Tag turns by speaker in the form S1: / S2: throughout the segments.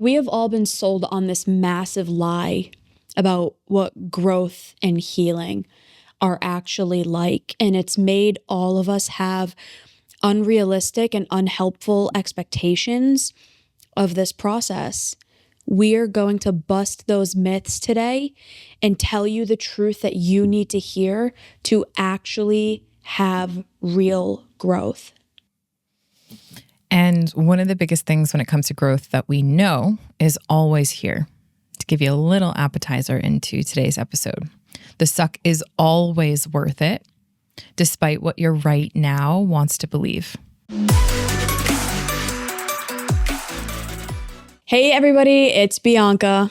S1: We have all been sold on this massive lie about what growth and healing are actually like. And it's made all of us have unrealistic and unhelpful expectations of this process. We're going to bust those myths today and tell you the truth that you need to hear to actually have real growth.
S2: And one of the biggest things when it comes to growth that we know is always here. To give you a little appetizer into today's episode, the suck is always worth it, despite what your right now wants to believe.
S1: Hey everybody, it's Bianca.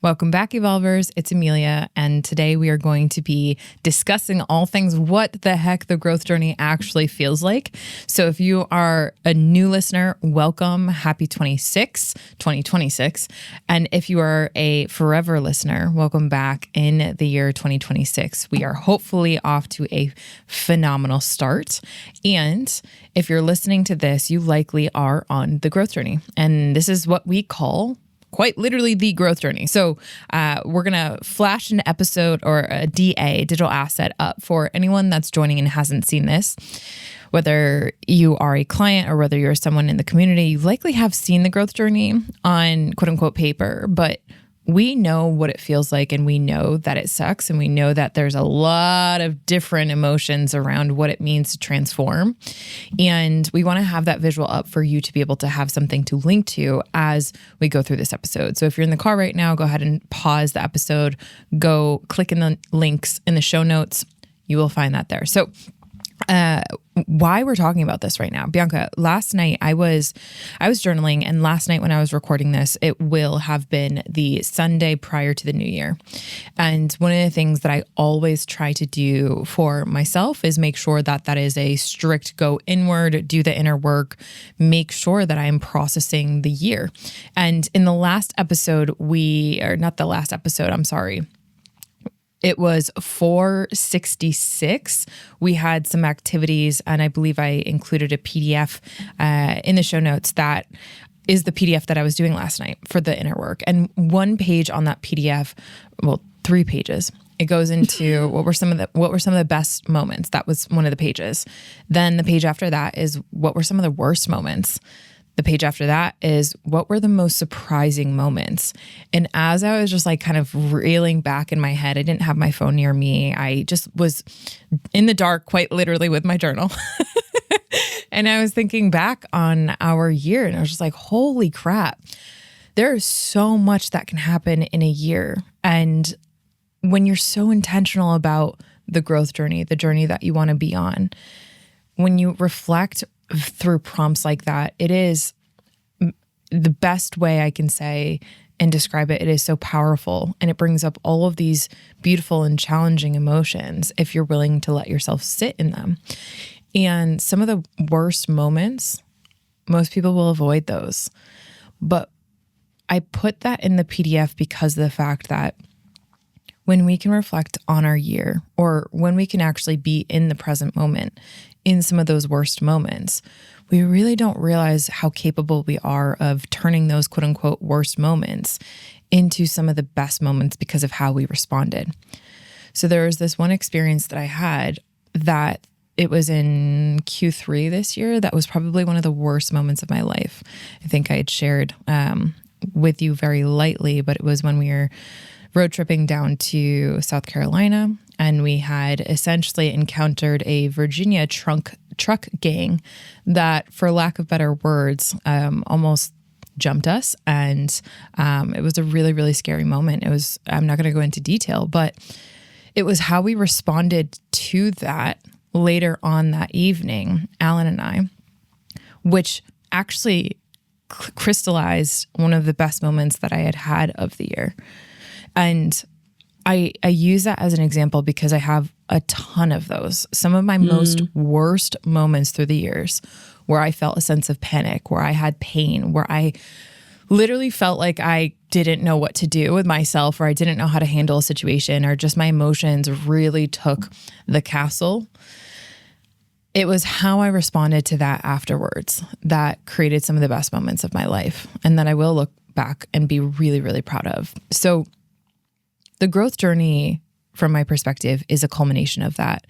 S2: Welcome back, Evolvers. It's Emilia, and today we are going to be discussing all things what the heck the growth journey actually feels like. So if you are a new listener, welcome. Happy 2026. And if you are a forever listener, welcome back in the year 2026. We are hopefully off to a phenomenal start. And if you're listening to this, you likely are on the growth journey. And this is what we call quite literally the growth journey. So we're going to flash an episode or a DA, digital asset, up for anyone that's joining and hasn't seen this. Whether you are a client or whether you're someone in the community, you likely have seen the growth journey on quote unquote paper, but we know what it feels like, and we know that it sucks, and we know that there's a lot of different emotions around what it means to transform. And we want to have that visual up for you to be able to have something to link to as we go through this episode. So if you're in the car right now, go ahead and pause the episode, go click in the links in the show notes. You will find that there. So why we're talking about this right now, Bianca, last night I was journaling, and last night when I was recording this, it will have been the Sunday prior to the new year. And one of the things that I always try to do for myself is make sure that that is a strict go inward, do the inner work, make sure that I am processing the year. And in the last episode, it was 466. We had some activities, and I believe I included a PDF in the show notes that is the PDF that I was doing last night for the inner work. And one page on that PDF, well, 3 pages. It goes into what were some of the best moments. That was one of the pages. Then the page after that is what were some of the worst moments. The page after that is what were the most surprising moments. And as I was just like kind of reeling back in my head, I didn't have my phone near me. I just was in the dark, quite literally, with my journal. And I was thinking back on our year, and I was just like, holy crap, there is so much that can happen in a year. And when you're so intentional about the growth journey, the journey that you want to be on, when you reflect through prompts like that, it is the best way I can say and describe it. It is so powerful, and it brings up all of these beautiful and challenging emotions if you're willing to let yourself sit in them. And some of the worst moments, most people will avoid those. But I put that in the PDF because of the fact that when we can reflect on our year, or when we can actually be in the present moment, in some of those worst moments, we really don't realize how capable we are of turning those quote unquote worst moments into some of the best moments because of how we responded. So there was this one experience that I had that it was in Q3 this year. That was probably one of the worst moments of my life. I think I had shared with you very lightly, but it was when we were road tripping down to South Carolina, and we had essentially encountered a Virginia truck gang that, for lack of better words, almost jumped us. And it was a really, really scary moment. I'm not going to go into detail, but it was how we responded to that later on that evening, Alan and I, which actually crystallized one of the best moments that I had of the year. And I use that as an example because I have a ton of those. Some of my most worst moments through the years where I felt a sense of panic, where I had pain, where I literally felt like I didn't know what to do with myself, or I didn't know how to handle a situation, or just my emotions really took the castle. It was how I responded to that afterwards that created some of the best moments of my life, and that I will look back and be really, really proud of. So the growth journey, from my perspective, is a culmination of that.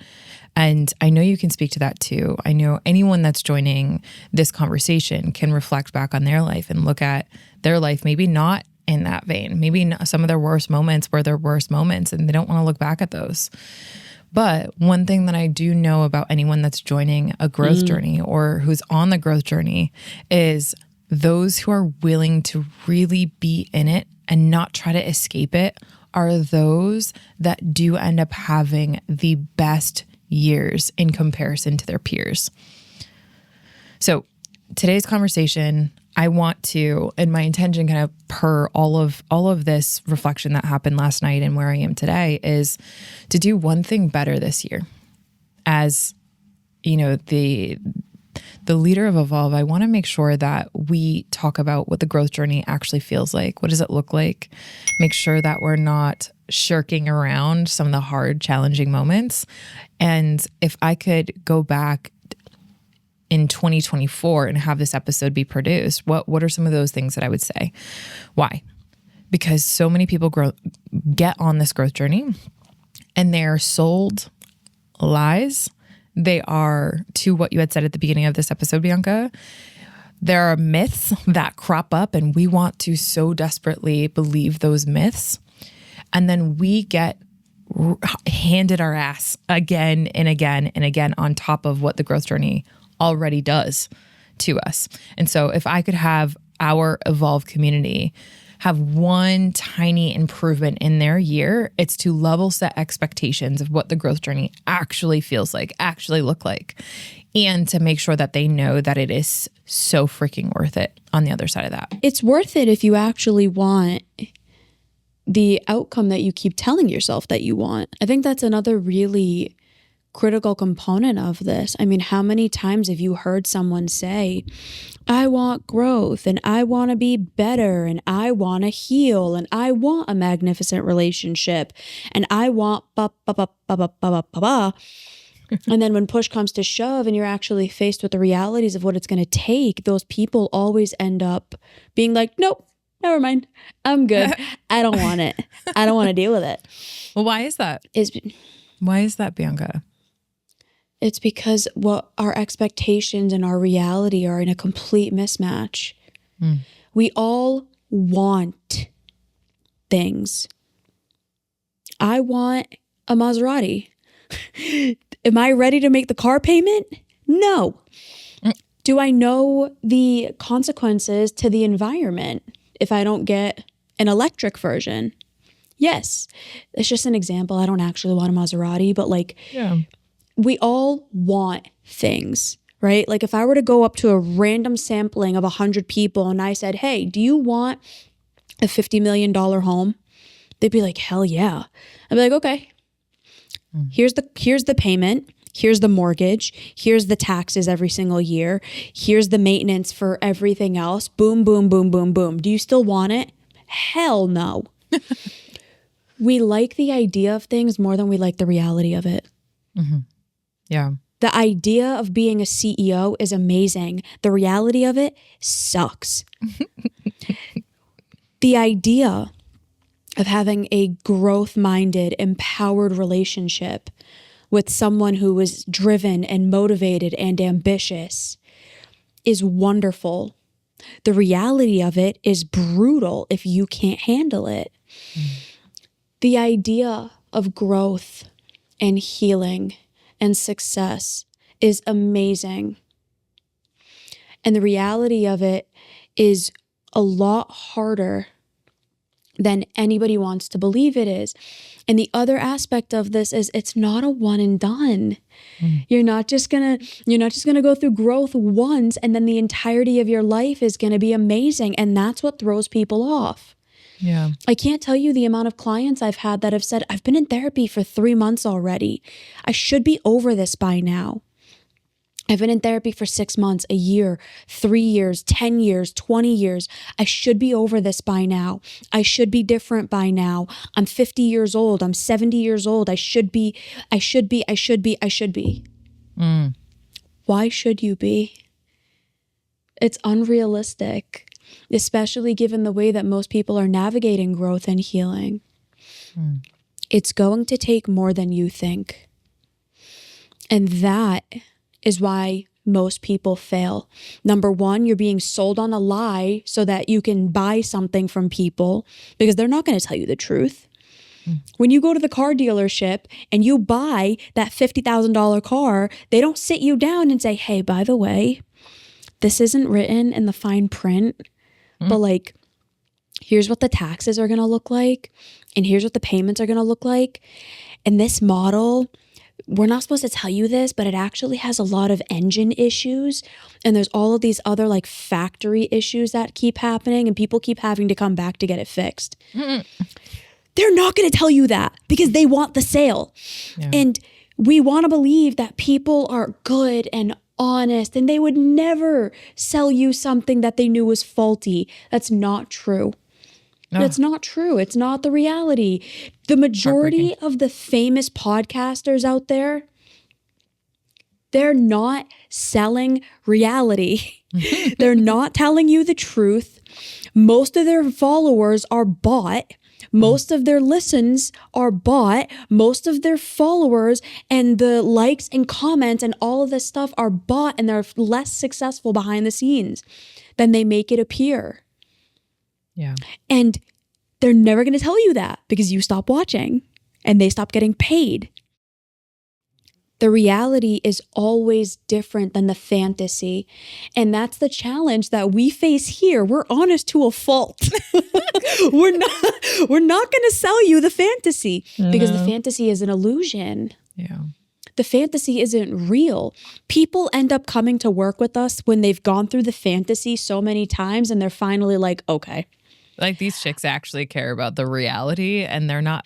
S2: And I know you can speak to that too. I know anyone that's joining this conversation can reflect back on their life and look at their life, maybe not in that vein. Maybe some of their worst moments were their worst moments and they don't want to look back at those. But one thing that I do know about anyone that's joining a growth journey or who's on the growth journey is those who are willing to really be in it and not try to escape it are those that do end up having the best years in comparison to their peers. So today's conversation, I want to, and my intention kind of per all of this reflection that happened last night and where I am today is to do one thing better this year. As, you know, the leader of Evolve, I want to make sure that we talk about what the growth journey actually feels like. What does it look like? Make sure that we're not shirking around some of the hard, challenging moments. And if I could go back in 2024 and have this episode be produced, what are some of those things that I would say? Why? Because so many people get on this growth journey and they're sold lies. They are, to what you had said at the beginning of this episode, Bianca, there are myths that crop up and we want to so desperately believe those myths. And then we get handed our ass again and again and again on top of what the growth journey already does to us. And so if I could have our Evolve community have one tiny improvement in their year, it's to level set expectations of what the growth journey actually feels like, actually look like, and to make sure that they know that it is so freaking worth it on the other side of that.
S1: It's worth it if you actually want the outcome that you keep telling yourself that you want. I think that's another really critical component of this. I mean, how many times have you heard someone say, I want growth and I want to be better and I want to heal and I want a magnificent relationship and I want ba ba ba ba ba ba ba ba. And then when push comes to shove and you're actually faced with the realities of what it's going to take, those people always end up being like, nope, never mind. I'm good. I don't want it. I don't want to deal with it.
S2: Well, why is that? Why is that, Bianca?
S1: It's because what our expectations and our reality are in a complete mismatch. We all want things. I want a Maserati. Am I ready to make the car payment? No. Do I know the consequences to the environment if I don't get an electric version? Yes. It's just an example. I don't actually want a Maserati, but we all want things, right? Like if I were to go up to a random sampling of 100 people and I said, hey, do you want a $50 million home? They'd be like, hell yeah. I'd be like, okay, here's the payment. Here's the mortgage. Here's the taxes every single year. Here's the maintenance for everything else. Boom, boom, boom, boom, boom. Do you still want it? Hell no. We like the idea of things more than we like the reality of it.
S2: Mm-hmm. Yeah.
S1: The idea of being a CEO is amazing. The reality of it sucks. The idea of having a growth-minded, empowered relationship with someone who is driven and motivated and ambitious is wonderful. The reality of it is brutal if you can't handle it. The idea of growth and healing and success is amazing. And the reality of it is a lot harder than anybody wants to believe it is. And the other aspect of this is it's not a one and done. You're not just gonna go through growth once and then the entirety of your life is gonna be amazing. And that's what throws people off.
S2: Yeah.
S1: I can't tell you the amount of clients I've had that have said, I've been in therapy for 3 months already. I should be over this by now. I've been in therapy for 6 months, a year, 3 years, 10 years, 20 years. I should be over this by now. I should be different by now. I'm 50 years old. I'm 70 years old. I should be. Why should you be? It's unrealistic. especially given the way that most people are navigating growth and healing. It's going to take more than you think. And that is why most people fail. Number one, you're being sold on a lie so that you can buy something from people because they're not going to tell you the truth. When you go to the car dealership and you buy that $50,000 car, they don't sit you down and say, hey, by the way, this isn't written in the fine print, but like, here's what the taxes are going to look like. And here's what the payments are going to look like. And this model, we're not supposed to tell you this, but it actually has a lot of engine issues. And there's all of these other like factory issues that keep happening and people keep having to come back to get it fixed. They're not going to tell you that because they want the sale. Yeah. And we want to believe that people are good and honest and they would never sell you something that they knew was faulty. That's not true. No. That's not true. It's not the reality. The majority of the famous podcasters out there, they're not selling reality. They're not telling you the truth. Most of their followers are bought. Most of their listens are bought. Most of their followers and the likes and comments and all of this stuff are bought, and they're less successful behind the scenes than they make it appear.
S2: Yeah.
S1: And they're never going to tell you that because you stop watching and they stop getting paid. The reality is always different than the fantasy. And that's the challenge that we face here. We're honest to a fault. We're not going to sell you the fantasy because the fantasy is an illusion.
S2: Yeah.
S1: The fantasy isn't real. People end up coming to work with us when they've gone through the fantasy so many times and they're finally like, okay.
S2: Like these chicks actually care about the reality and they're not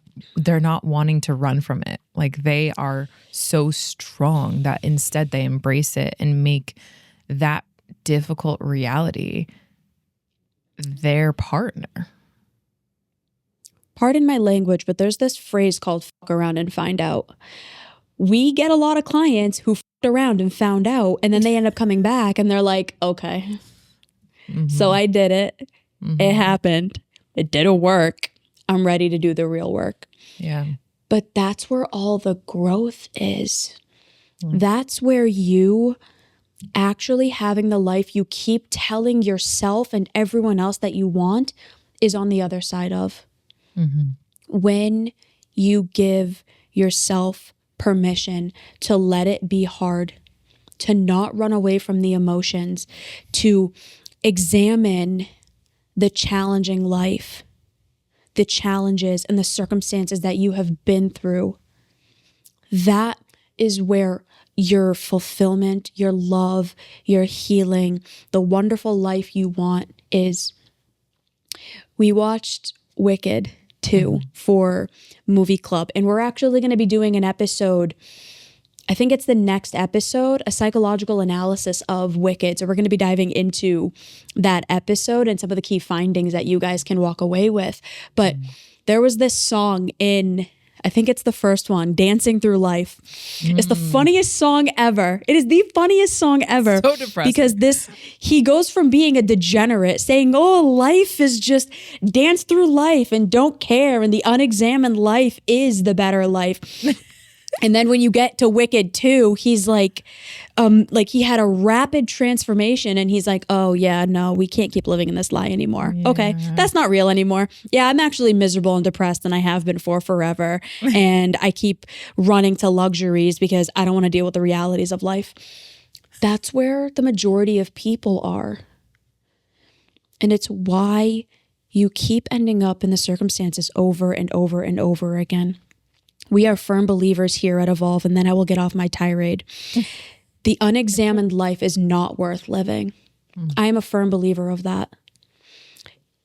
S2: wanting to run from it. Like they are so strong that instead they embrace it and make that difficult reality their partner.
S1: Pardon my language, but there's this phrase called fuck around and find out. We get a lot of clients who fucked around and found out, and then they end up coming back and they're like, okay, so I did it. It happened. It didn't work. I'm ready to do the real work.
S2: Yeah.
S1: But that's where all the growth is. That's where you actually having the life you keep telling yourself and everyone else that you want is on the other side of. When you give yourself permission to let it be hard, to not run away from the emotions, to examine the challenging life, the challenges and the circumstances that you have been through. That is where your fulfillment, your love, your healing, the wonderful life you want is. We watched Wicked 2 for Movie Club, and we're actually going to be doing an episode, I think it's the next episode, a psychological analysis of Wicked. So we're going to be diving into that episode and some of the key findings that you guys can walk away with. But there was this song in, I think it's the first one, Dancing Through Life. It's the funniest song ever. It is the funniest song ever.
S2: So depressing.
S1: Because he goes from being a degenerate, saying, oh, life is just dance through life and don't care. And the unexamined life is the better life. And then when you get to Wicked 2, he's like he had a rapid transformation and he's like, oh yeah, no, we can't keep living in this lie anymore. Yeah. Okay, that's not real anymore. Yeah, I'm actually miserable and depressed and I have been for forever. And I keep running to luxuries because I don't want to deal with the realities of life. That's where the majority of people are. And it's why you keep ending up in the circumstances over and over and over again. We are firm believers here at Evolve, and then I will get off my tirade. The unexamined life is not worth living. I am a firm believer of that.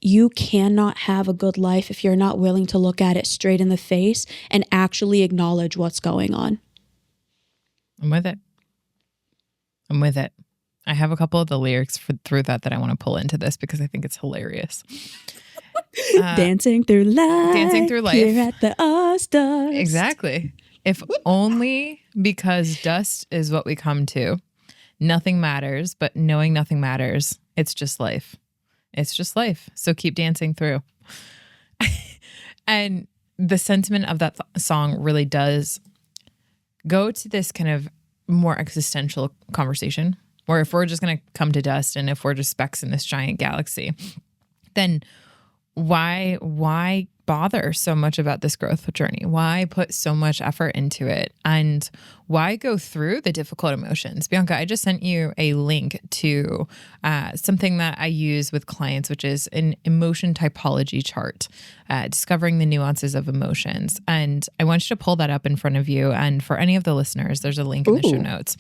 S1: You cannot have a good life if you're not willing to look at it straight in the face and actually acknowledge what's going on.
S2: I'm with it. I have a couple of the lyrics through that I want to pull into this because I think it's hilarious.
S1: Dancing through life here at the All-Stars.
S2: Exactly. If only because dust is what we come to. Nothing matters, but knowing nothing matters. It's just life. It's just life. So keep dancing through. And the sentiment of that song really does go to this kind of more existential conversation, where if we're just going to come to dust and if we're just specks in this giant galaxy, then why bother so much about this growth journey? Why put so much effort into it? And why go through the difficult emotions? Bianca, I just sent you a link to something that I use with clients, which is an emotion typology chart, discovering the nuances of emotions. And I want you to pull that up in front of you. And for any of the listeners, there's a link in the show notes.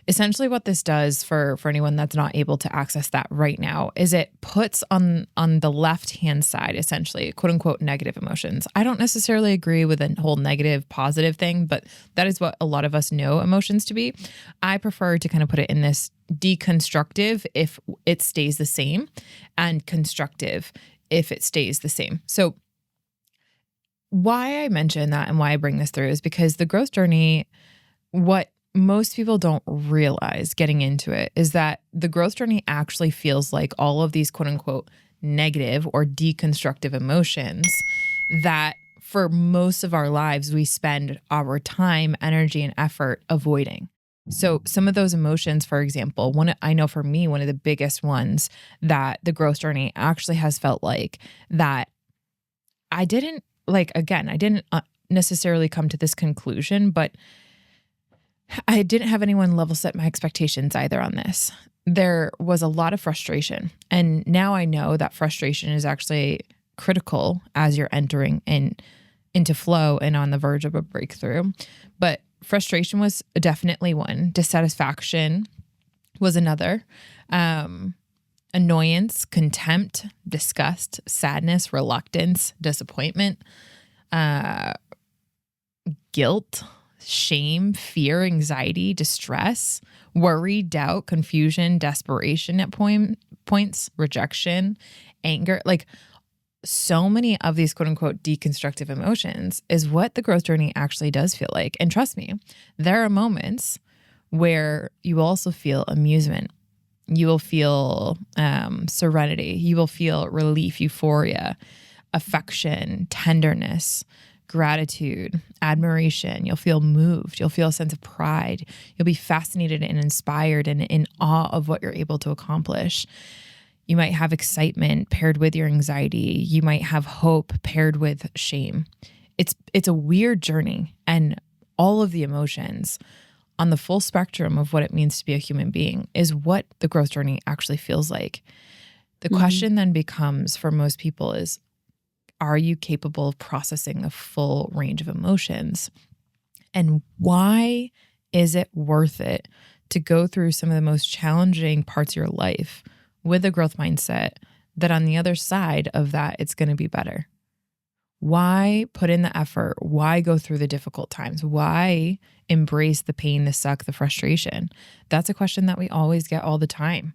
S2: Essentially what this does for anyone that's not able to access that right now is it puts on the left-hand side, essentially, quote unquote, negative emotions. I don't necessarily agree with the whole negative positive thing, but that is what a lot of us know emotions to be. I prefer to kind of put it in this deconstructive if it stays the same, and constructive if it stays the same. So why I mention that and why I bring this through is because the growth journey, what most people don't realize getting into it is that the growth journey actually feels like all of these quote unquote negative or deconstructive emotions that for most of our lives, we spend our time, energy, and effort avoiding. So some of those emotions, for example, I know for me, one of the biggest ones that the growth journey actually has felt like that I didn't necessarily come to this conclusion, but I didn't have anyone level set my expectations either on this. There was a lot of frustration. And now I know that frustration is actually critical as you're entering into flow and on the verge of a breakthrough. But frustration was definitely one. Dissatisfaction was another. Annoyance, contempt, disgust, sadness, reluctance, disappointment, guilt, shame, fear, anxiety, distress, worry, doubt, confusion, desperation at points, rejection, anger, like so many of these quote unquote deconstructive emotions is what the growth journey actually does feel like. And trust me, there are moments where you also feel amusement. You will feel serenity. You will feel relief, euphoria, affection, tenderness, gratitude, admiration. You'll feel moved. You'll feel a sense of pride. You'll be fascinated and inspired and in awe of what you're able to accomplish. You might have excitement paired with your anxiety. You might have hope paired with shame. It's a weird journey, and all of the emotions on the full spectrum of what it means to be a human being is what the growth journey actually feels like. The question then becomes for most people is, are you capable of processing the full range of emotions? And why is it worth it to go through some of the most challenging parts of your life with a growth mindset that on the other side of that, it's going to be better? Why put in the effort? Why go through the difficult times? Why embrace the pain, the suck, the frustration? That's a question that we always get all the time,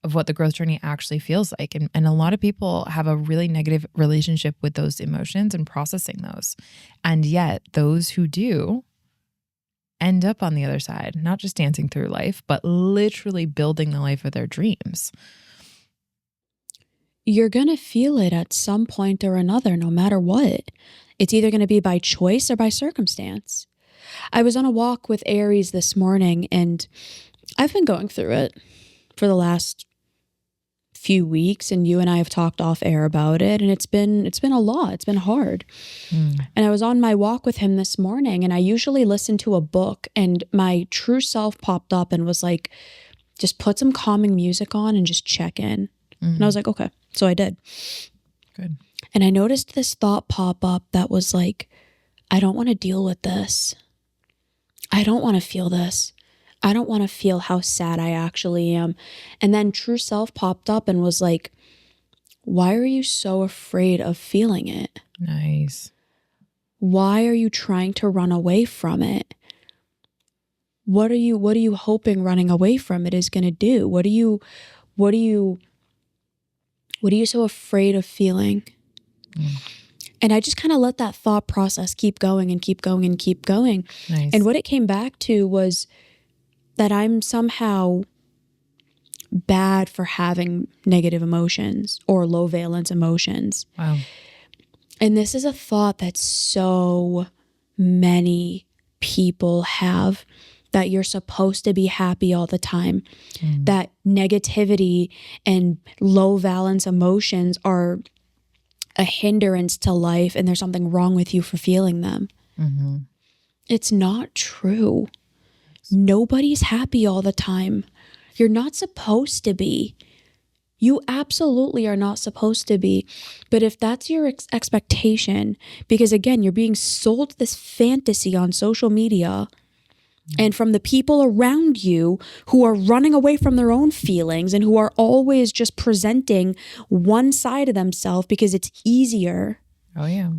S2: of what the growth journey actually feels like. And a lot of people have a really negative relationship with those emotions and processing those. And yet those who do end up on the other side, not just dancing through life, but literally building the life of their dreams.
S1: You're going to feel it at some point or another, no matter what. It's either going to be by choice or by circumstance. I was on a walk with Aries this morning, and I've been going through it for the last few weeks, and you and I have talked off air about it, and it's been a lot. It's been hard. And I was on my walk with him this morning, and I usually listen to a book, and my true self popped up and was like, just put some calming music on and just check in. And I was like, okay. So I did.
S2: Good.
S1: And I noticed this thought pop up that was like, I don't want to deal with this. I don't want to feel this. I don't want to feel how sad I actually am. And then true self popped up and was like, why are you so afraid of feeling it?
S2: Nice.
S1: Why are you trying to run away from it? What are you hoping running away from it is going to do? What are you so afraid of feeling? And I just kind of let that thought process keep going and keep going and keep going.
S2: Nice.
S1: And what it came back to was that I'm somehow bad for having negative emotions or low valence emotions.
S2: Wow.
S1: And this is a thought that so many people have, that you're supposed to be happy all the time, that negativity and low valence emotions are a hindrance to life and there's something wrong with you for feeling them.
S2: Mm-hmm.
S1: It's not true. Nobody's happy all the time. You're not supposed to be. You absolutely are not supposed to be. But if that's your expectation, because again, you're being sold this fantasy on social media and from the people around you who are running away from their own feelings and who are always just presenting one side of themselves because it's easier.
S2: Oh, yeah.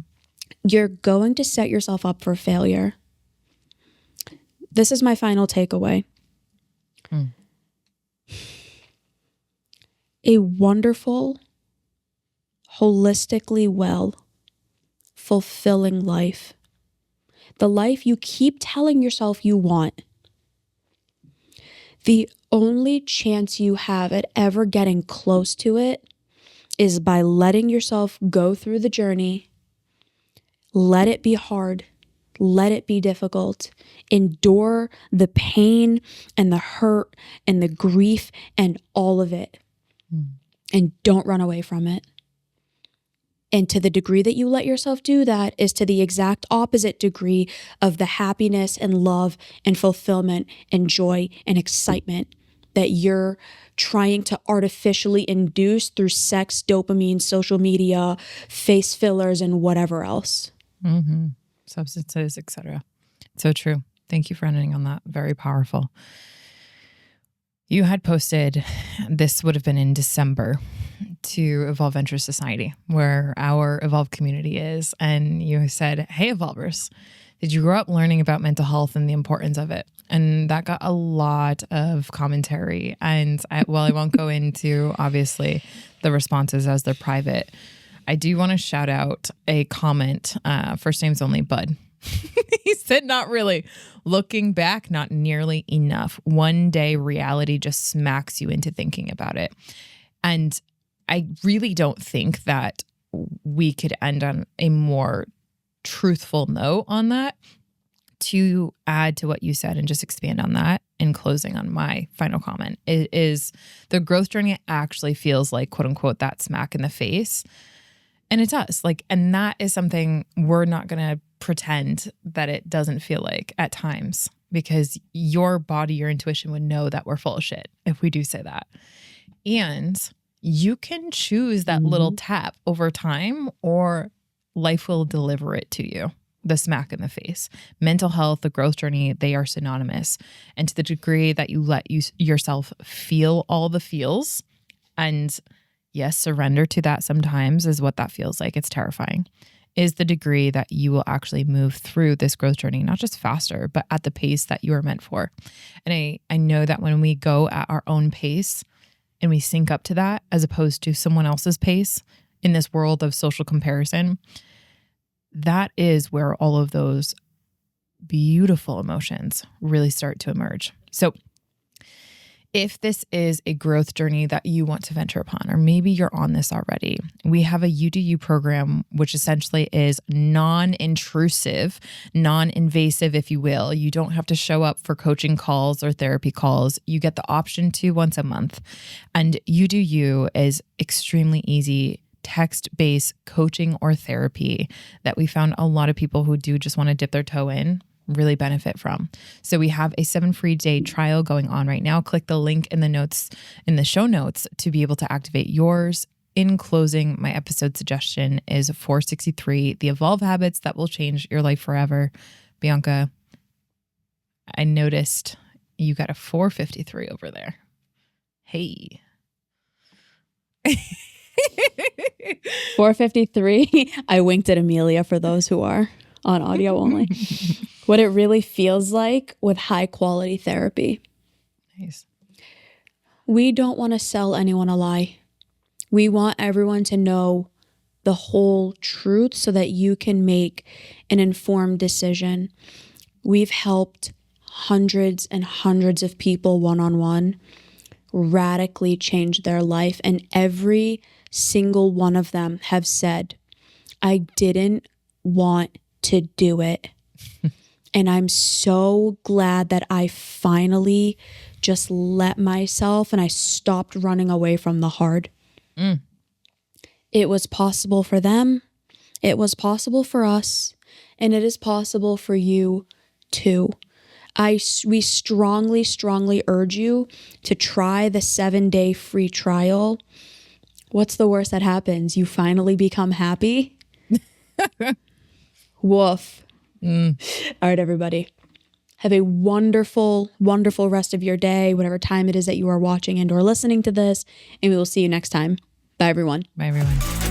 S1: You're going to set yourself up for failure. This is my final takeaway. A wonderful, holistically well, fulfilling life. The life you keep telling yourself you want. The only chance you have at ever getting close to it is by letting yourself go through the journey. Let it be hard. Let it be difficult. Endure the pain and the hurt and the grief and all of it. And don't run away from it. And to the degree that you let yourself do that is to the exact opposite degree of the happiness and love and fulfillment and joy and excitement that you're trying to artificially induce through sex, dopamine, social media, face fillers, and whatever else.
S2: Mm-hmm. Substances, etc. So true. Thank you for ending on that. Very powerful. You had posted, this would have been in December, to Evolve Venture Society, where our Evolve community is. And you said, hey, Evolvers, did you grow up learning about mental health and the importance of it? And that got a lot of commentary. And while I won't go into, obviously, the responses as they're private, I do want to shout out a comment, first name's only Bud. He said, not really. Looking back, not nearly enough. One day reality just smacks you into thinking about it. And I really don't think that we could end on a more truthful note on that. To add to what you said and just expand on that in closing on my final comment, it is the growth journey actually feels like, quote unquote, that smack in the face. And it does. And that is something we're not going to pretend that it doesn't feel like at times, because your body, your intuition would know that we're full of shit if we do say that. And you can choose that little tap over time, or life will deliver it to you, the smack in the face. Mental health, the growth journey, they are synonymous. And to the degree that you let yourself feel all the feels, and yes, surrender to that sometimes is what that feels like. It's terrifying. Is the degree that you will actually move through this growth journey, not just faster, but at the pace that you are meant for. And I know that when we go at our own pace and we sync up to that, as opposed to someone else's pace in this world of social comparison, that is where all of those beautiful emotions really start to emerge. So if this is a growth journey that you want to venture upon, or maybe you're on this already, we have a You Do You program, which essentially is non-intrusive, non-invasive, if you will. You don't have to show up for coaching calls or therapy calls. You get the option to once a month. And You Do You is extremely easy text-based coaching or therapy that we found a lot of people who do just want to dip their toe in really benefit from. So we have a 7 free day trial going on right now. Click the link in the show notes to be able to activate yours. In closing, my episode suggestion is 463, the Evolve Habits That Will Change Your Life Forever. Bianca, I noticed you got a 453 over there. Hey.
S1: 453. I winked at Emilia for those who are on audio only. What it really feels like with high quality therapy.
S2: Nice.
S1: We don't want to sell anyone a lie. We want everyone to know the whole truth so that you can make an informed decision. We've helped hundreds and hundreds of people one-on-one. radically changed their life. And every single one of them have said, I didn't want to do it. And I'm so glad that I finally just let myself and I stopped running away from the hard. It was possible for them. It was possible for us. And it is possible for you too. We strongly, strongly urge you to try the 7-day free trial. What's the worst that happens? You finally become happy? Woof. All right, everybody. Have a wonderful, wonderful rest of your day, whatever time it is that you are watching and or listening to this. And we will see you next time. Bye, everyone.
S2: Bye, everyone.